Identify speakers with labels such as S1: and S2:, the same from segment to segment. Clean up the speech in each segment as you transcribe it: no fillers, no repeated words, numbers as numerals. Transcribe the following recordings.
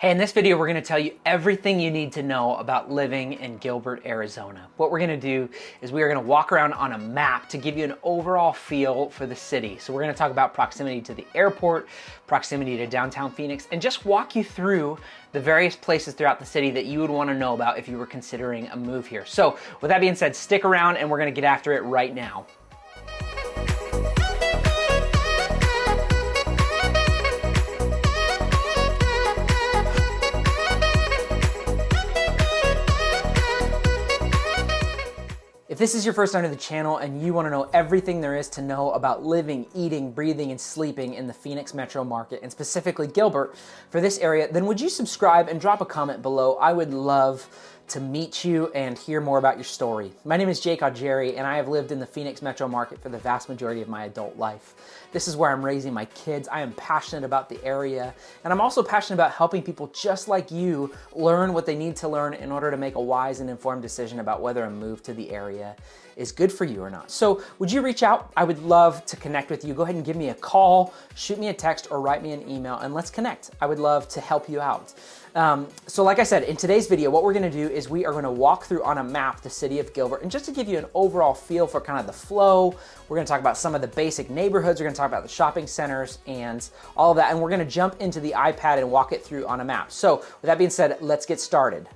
S1: Hey, in this video, we're gonna tell you everything you need to know about living in Gilbert, Arizona. What we're gonna do is we are gonna walk around on a map to give you an overall feel for the city. So we're gonna talk about proximity to the airport, proximity to downtown Phoenix, and just walk you through the various places throughout the city that you would wanna know about if you were considering a move here. So with that being said, stick around and we're gonna get after it right now. If this is your first time to the channel and you want to know everything there is to know about living, eating, breathing, and sleeping in the Phoenix metro market, and specifically Gilbert for this area, then would you subscribe and drop a comment below? I would love to meet you and hear more about your story. My name is Jake Augeri, and I have lived in the Phoenix metro market for the vast majority of my adult life. This is where I'm raising my kids. I am passionate about the area, and I'm also passionate about helping people just like you learn what they need to learn in order to make a wise and informed decision about whether a move to the area is good for you or not. So would you reach out? I would love to connect with you. Go ahead and give me a call, shoot me a text, or write me an email, and let's connect. I would love to help you out. So like I said, in today's video, what we're gonna do is we are gonna walk through on a map the city of Gilbert, and just to give you an overall feel for kind of the flow, we're gonna talk about some of the basic neighborhoods, we're gonna talk about the shopping centers and all of that, and we're gonna jump into the iPad and walk it through on a map. So with that being said, let's get started.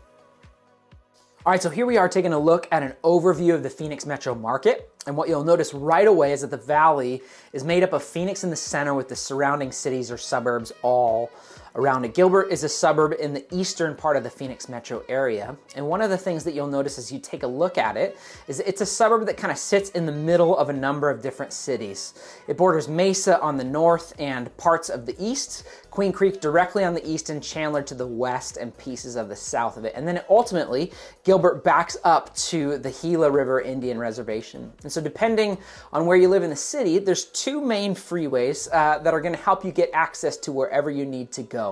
S1: All right, so here we are taking a look at an overview of the Phoenix metro market. And what you'll notice right away is that the valley is made up of Phoenix in the center with the surrounding cities or suburbs all around it. Gilbert is a suburb in the eastern part of the Phoenix metro area. And one of the things that you'll notice as you take a look at it is it's a suburb that kind of sits in the middle of a number of different cities. It borders Mesa on the north and parts of the east, Queen Creek directly on the east, and Chandler to the west and pieces of the south of it. And then ultimately, Gilbert backs up to the Gila River Indian Reservation. And so depending on where you live in the city, there's two main freeways that are gonna help you get access to wherever you need to go.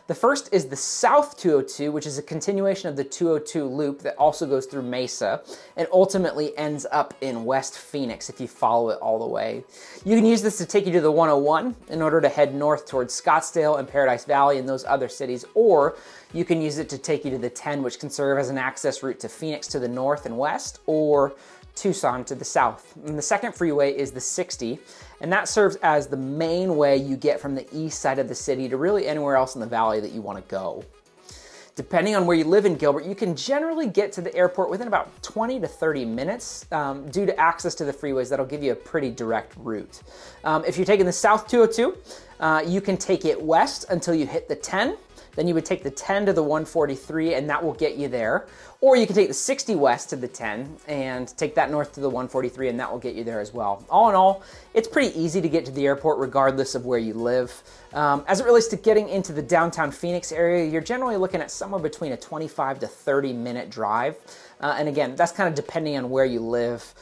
S1: The first is the South 202, which is a continuation of the 202 loop that also goes through Mesa and ultimately ends up in West Phoenix if you follow it all the way. You can use this to take you to the 101 in order to head north towards Scottsdale and Paradise Valley and those other cities, or you can use it to take you to the 10, which can serve as an access route to Phoenix to the north and west, or Tucson to the south. And the second freeway is the 60, and that serves as the main way you get from the east side of the city to really anywhere else in the valley that you want to go. Depending on where you live in Gilbert, you can generally get to the airport within about 20 to 30 minutes due to access to the freeways. That'll give you a pretty direct route. If you're taking the South 202, you can take it west until you hit the 10. Then you would take the 10 to the 143 and that will get you there. Or you can take the 60 west to the 10 and take that north to the 143 and that will get you there as well. All in all, it's pretty easy to get to the airport regardless of where you live. As it relates to getting into the downtown Phoenix area, you're generally looking at somewhere between a 25 to 30 minute drive. And again, that's kind of depending on where you live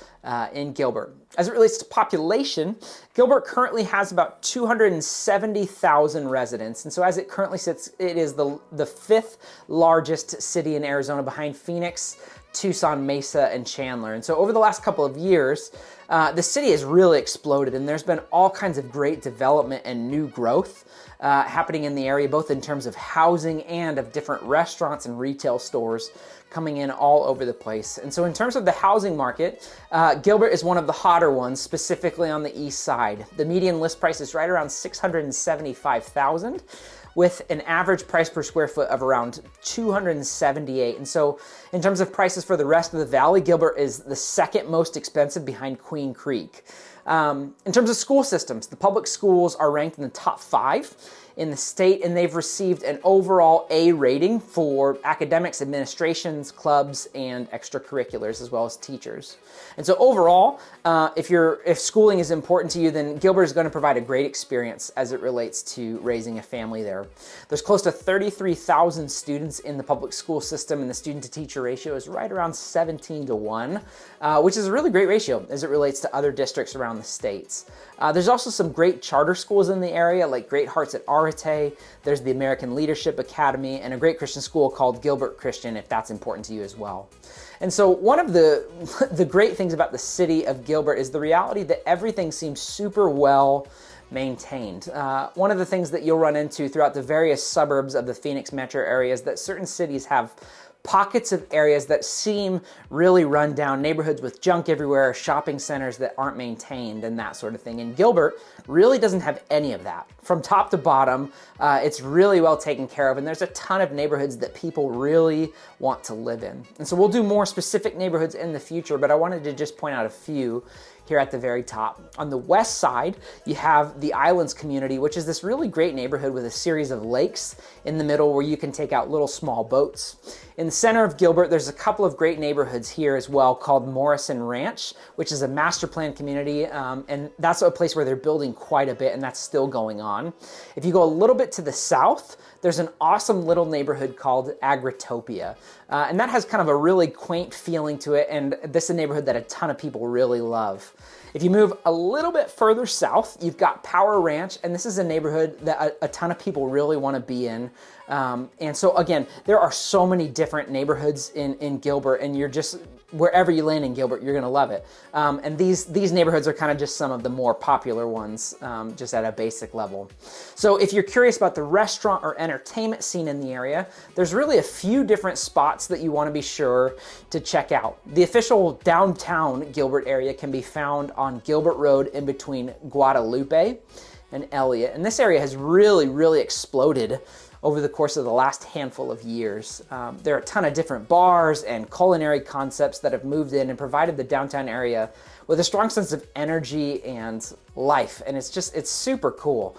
S1: in Gilbert. As it relates to population, Gilbert currently has about 270,000 residents. And so as it currently sits, it is the fifth largest city in Arizona behind Phoenix, Tucson, Mesa, and Chandler. And so over the last couple of years, the city has really exploded, and there's been all kinds of great development and new growth happening in the area, both in terms of housing and of different restaurants and retail stores coming in all over the place. And so in terms of the housing market, Gilbert is one of the hotter ones, specifically on the east side. The median list price is right around $675,000 with an average price per square foot of around $278. And so in terms of prices for the rest of the valley, Gilbert is the second most expensive behind Queen Creek. In terms of school systems, the public schools are ranked in the top 5 in the state, and they've received an overall A rating for academics, administrations, clubs, and extracurriculars, as well as teachers. And so overall, if schooling is important to you, then Gilbert is going to provide a great experience as it relates to raising a family there. There's close to 33,000 students in the public school system, and the student-to-teacher ratio is right around 17 to 1, which is a really great ratio as it relates to other districts around the states. There's also some great charter schools in the area, like Great Hearts at Arete. There's the American Leadership Academy, and a great Christian school called Gilbert Christian, if that's important to you as well. And so one of the great things about the city of Gilbert is the reality that everything seems super well maintained. One of the things that you'll run into throughout the various suburbs of the Phoenix metro area is that certain cities have pockets of areas that seem really run down, neighborhoods with junk everywhere, shopping centers that aren't maintained, and that sort of thing. And Gilbert really doesn't have any of that. From top to bottom, it's really well taken care of, and there's a ton of neighborhoods that people really want to live in. And so we'll do more specific neighborhoods in the future, but I wanted to just point out a few here at the very top. On the west side, you have the Islands community, which is this really great neighborhood with a series of lakes in the middle where you can take out little small boats. In the center of Gilbert, there's a couple of great neighborhoods here as well called Morrison Ranch, which is a master plan community, and that's a place where they're building quite a bit, and that's still going on. If you go a little bit to the south, there's an awesome little neighborhood called Agritopia, and that has kind of a really quaint feeling to it, and this is a neighborhood that a ton of people really love. If you move a little bit further south, you've got Power Ranch, and this is a neighborhood that a ton of people really want to be in. And so again, there are so many different neighborhoods in Gilbert, and you're just, wherever you land in Gilbert, you're gonna love it. And these neighborhoods are kind of just some of the more popular ones, just at a basic level. So if you're curious about the restaurant or entertainment scene in the area, there's really a few different spots that you wanna be sure to check out. The official downtown Gilbert area can be found on Gilbert Road in between Guadalupe and Elliott. And this area has really exploded over the course of the last handful of years. There are a ton of different bars and culinary concepts that have moved in and provided the downtown area with a strong sense of energy and life, and it's super cool.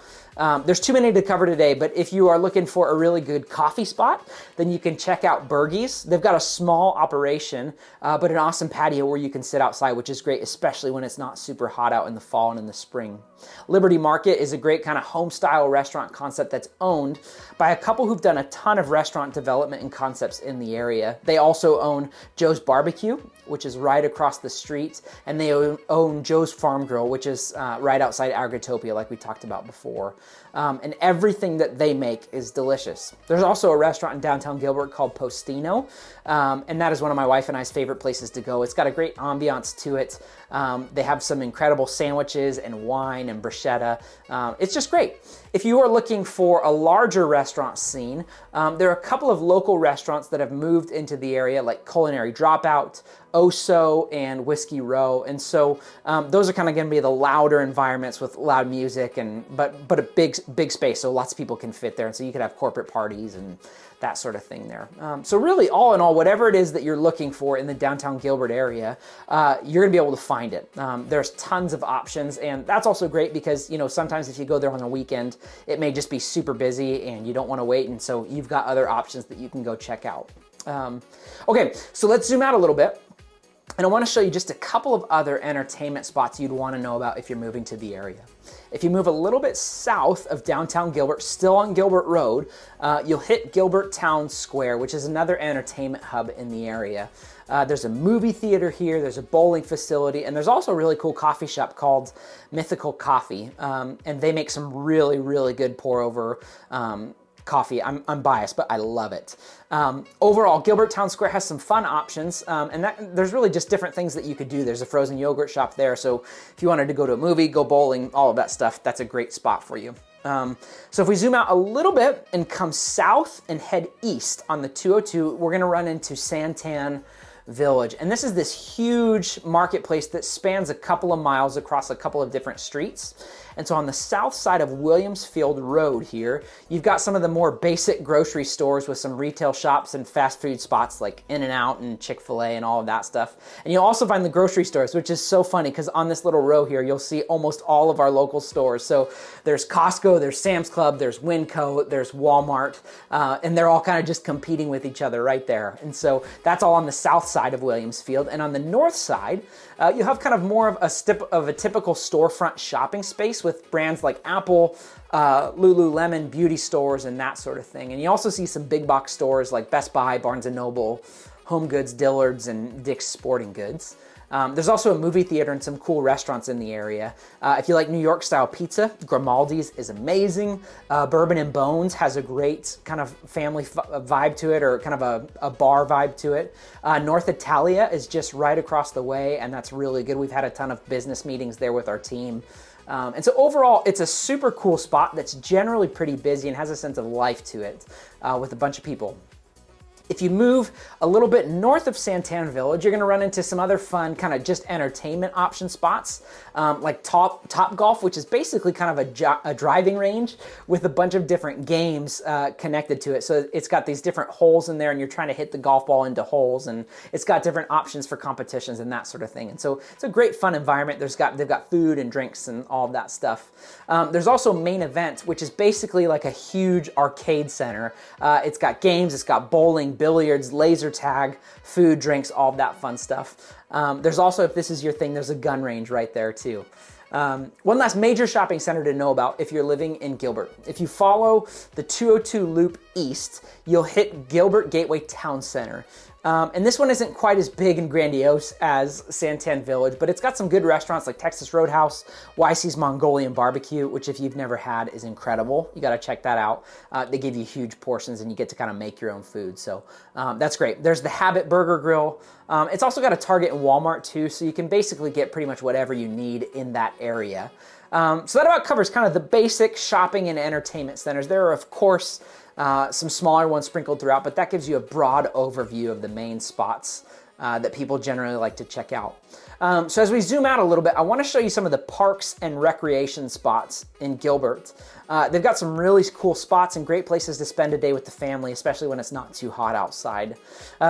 S1: There's too many to cover today, but if you are looking for a really good coffee spot, then you can check out Bergie's. They've got a small operation, but an awesome patio where you can sit outside, which is great, especially when it's not super hot out in the fall and in the spring. Liberty Market is a great kind of home-style restaurant concept that's owned by a couple who've done a ton of restaurant development and concepts in the area. They also own Joe's Barbecue, which is right across the street, and they own Joe's Farm Grill, which is right outside Agritopia, like we talked about before. And everything that they make is delicious. There's also a restaurant in downtown Gilbert called Postino, and that is one of my wife and I's favorite places to go. It's got a great ambiance to it. They have some incredible sandwiches and wine and bruschetta. It's just great. If you are looking for a larger restaurant scene, there are a couple of local restaurants that have moved into the area, like Culinary Dropout, Oso, and Whiskey Row. And so those are kind of going to be the louder environments with loud music, but a big space, so lots of people can fit there. And so you could have corporate parties and that sort of thing there. So really, all in all, whatever it is that you're looking for in the downtown Gilbert area, you're gonna be able to find it. There's tons of options, and that's also great because, you know, sometimes if you go there on a weekend, it may just be super busy and you don't wanna wait, and so you've got other options that you can go check out. Okay, so let's zoom out a little bit. And I want to show you just a couple of other entertainment spots you'd want to know about if you're moving to the area. If you move a little bit south of downtown Gilbert, still on Gilbert Road, you'll hit Gilbert Town Square, which is another entertainment hub in the area. There's a movie theater here, there's a bowling facility, and there's also a really cool coffee shop called Mythical Coffee. And they make some really good pour-over coffee. I'm biased, but I love it. Overall, Gilbert Town Square has some fun options, and there's really just different things that you could do. There's a frozen yogurt shop there, so if you wanted to go to a movie, go bowling, all of that stuff, that's a great spot for you. So if we zoom out a little bit and come south and head east on the 202, we're gonna run into Santan Village. And this is this huge marketplace that spans a couple of miles across a couple of different streets. And so on the south side of Williamsfield Road here, you've got some of the more basic grocery stores with some retail shops and fast food spots like In-N-Out and Chick-fil-A and all of that stuff. And you'll also find the grocery stores, which is so funny because on this little row here, you'll see almost all of our local stores. So there's Costco, there's Sam's Club, there's Winco, there's Walmart, and they're all kind of just competing with each other right there. And so that's all on the south side of Williamsfield. And on the north side, you have kind of more of a typical storefront shopping space with brands like Apple, Lululemon, beauty stores, and that sort of thing. And you also see some big box stores like Best Buy, Barnes & Noble, Home Goods, Dillard's, and Dick's Sporting Goods. There's also a movie theater and some cool restaurants in the area. If you like New York style pizza, Grimaldi's is amazing. Bourbon and Bones has a great kind of family vibe to it, or kind of a bar vibe to it. North Italia is just right across the way, and that's really good. We've had a ton of business meetings there with our team. And so overall, it's a super cool spot that's generally pretty busy and has a sense of life to it with a bunch of people. If you move a little bit north of Santan Village, you're gonna run into some other fun kind of just entertainment option spots, like Top Golf, which is basically kind of a driving range with a bunch of different games connected to it. So it's got these different holes in there and you're trying to hit the golf ball into holes, and it's got different options for competitions and that sort of thing. And so it's a great fun environment. They've got food and drinks and all of that stuff. There's also Main Event, which is basically like a huge arcade center. It's got games, it's got bowling, billiards, laser tag, food, drinks, all of that fun stuff. There's also, if this is your thing, there's a gun range right there too. One last major shopping center to know about if you're living in Gilbert. If you follow the 202 loop east, you'll hit Gilbert Gateway Town Center. And this one isn't quite as big and grandiose as Santan Village, but it's got some good restaurants like Texas Roadhouse, YC's Mongolian Barbecue, which if you've never had is incredible. You gotta check that out. They give you huge portions and you get to kind of make your own food. So that's great. There's the Habit Burger Grill. It's also got a Target and Walmart too, so you can basically get pretty much whatever you need in that area. So that about covers kind of the basic shopping and entertainment centers. There are, of course, some smaller ones sprinkled throughout, but that gives you a broad overview of the main spots that people generally like to check out. So as we zoom out a little bit, I want to show you some of the parks and recreation spots in Gilbert. They've got some really cool spots and great places to spend a day with the family, especially when it's not too hot outside.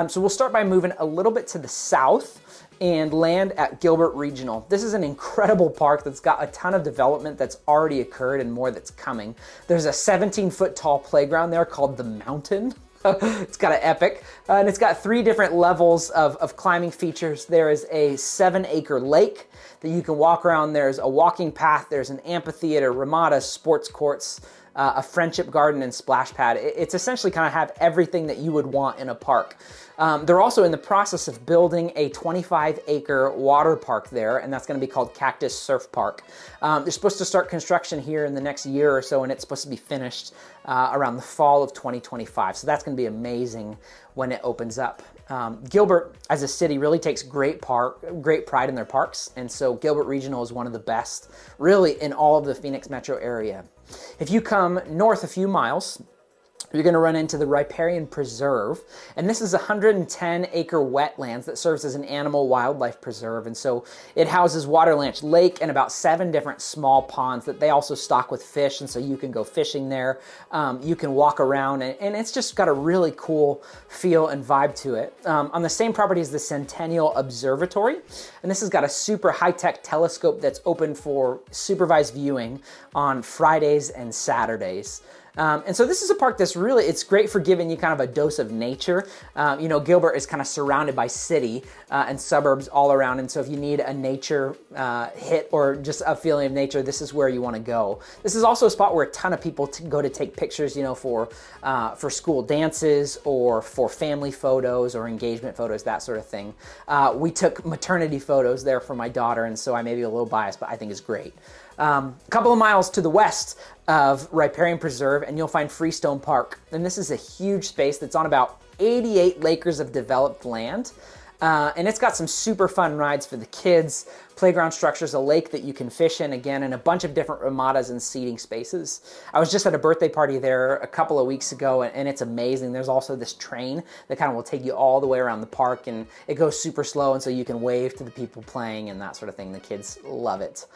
S1: So we'll start by moving a little bit to the south and land at Gilbert Regional. This is an incredible park that's got a ton of development that's already occurred and more that's coming. There's a 17-foot tall playground there called The Mountain. It's kind of epic. And it's got 3 different levels of climbing features. There is a 7-acre lake that you can walk around. There's a walking path. There's an amphitheater, ramadas, sports courts, a friendship garden, and splash pad. It's essentially kind of have everything that you would want in a park. They're also in the process of building a 25-acre water park there, and that's going to be called Cactus Surf Park. They're supposed to start construction here in the next year or so, and it's supposed to be finished around the fall of 2025. So that's going to be amazing when it opens up. Gilbert, as a city, really takes great pride in their parks, and so Gilbert Regional is one of the best, really, in all of the Phoenix metro area. If you come north a few miles, you're going to run into the Riparian Preserve, and this is a 110-acre wetlands that serves as an animal wildlife preserve, and so it houses Waterlanch Lake and about 7 different small ponds that they also stock with fish, and so you can go fishing there. You can walk around, and it's just got a really cool feel and vibe to it. On the same property is the Centennial Observatory, and this has got a super high-tech telescope that's open for supervised viewing on Fridays and Saturdays. And so this is a park that's really, it's great for giving you kind of a dose of nature. You know, Gilbert is kind of surrounded by city and suburbs all around. And so if you need a nature hit or just a feeling of nature, this is where you want to go. This is also a spot where a ton of people go to take pictures, you know, for school dances or for family photos or engagement photos, that sort of thing. We took maternity photos there for my daughter, and so I may be a little biased, but I think it's great. A couple of miles to the west of Riparian Preserve, and you'll find Freestone Park. And this is a huge space that's on about 88 acres of developed land. And it's got some super fun rides for the kids, playground structures, a lake that you can fish in again, and a bunch of different ramadas and seating spaces. I was just at a birthday party there a couple of weeks ago, and it's amazing. There's also this train that kind of will take you all the way around the park, and it goes super slow, and so you can wave to the people playing and that sort of thing. The kids love it.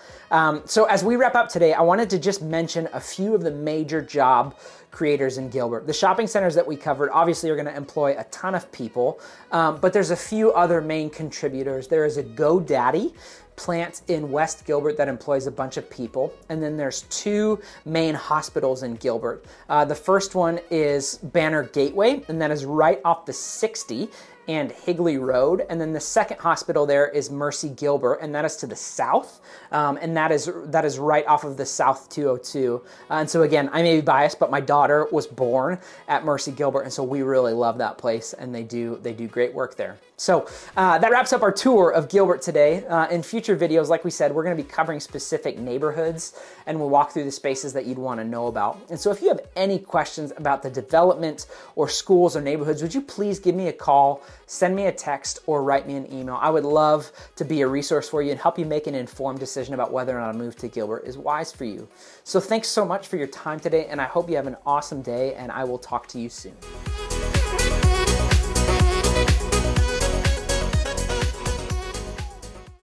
S1: So as we wrap up today, I wanted to just mention a few of the major job creators in Gilbert. The shopping centers that we covered obviously are going to employ a ton of people, but there's a few other main contributors. There is a GoDaddy plant in West Gilbert that employs a bunch of people, and then there's 2 main hospitals in Gilbert. The first one is Banner Gateway, and that is right off the 60 and Higley Road. And then the second hospital there is Mercy Gilbert, and that is to the south. And that is right off of the South 202. And so again, I may be biased, but my daughter was born at Mercy Gilbert, and so we really love that place, and they do great work there. So that wraps up our tour of Gilbert today. In future videos, like we said, we're going to be covering specific neighborhoods, and we'll walk through the spaces that you'd want to know about. And so if you have any questions about the development or schools or neighborhoods, would you please give me a call? send me a text or write me an email. I would love to be a resource for you and help you make an informed decision about whether or not a move to Gilbert is wise for you. So thanks so much for your time today, and I hope you have an awesome day, and I will talk to you soon.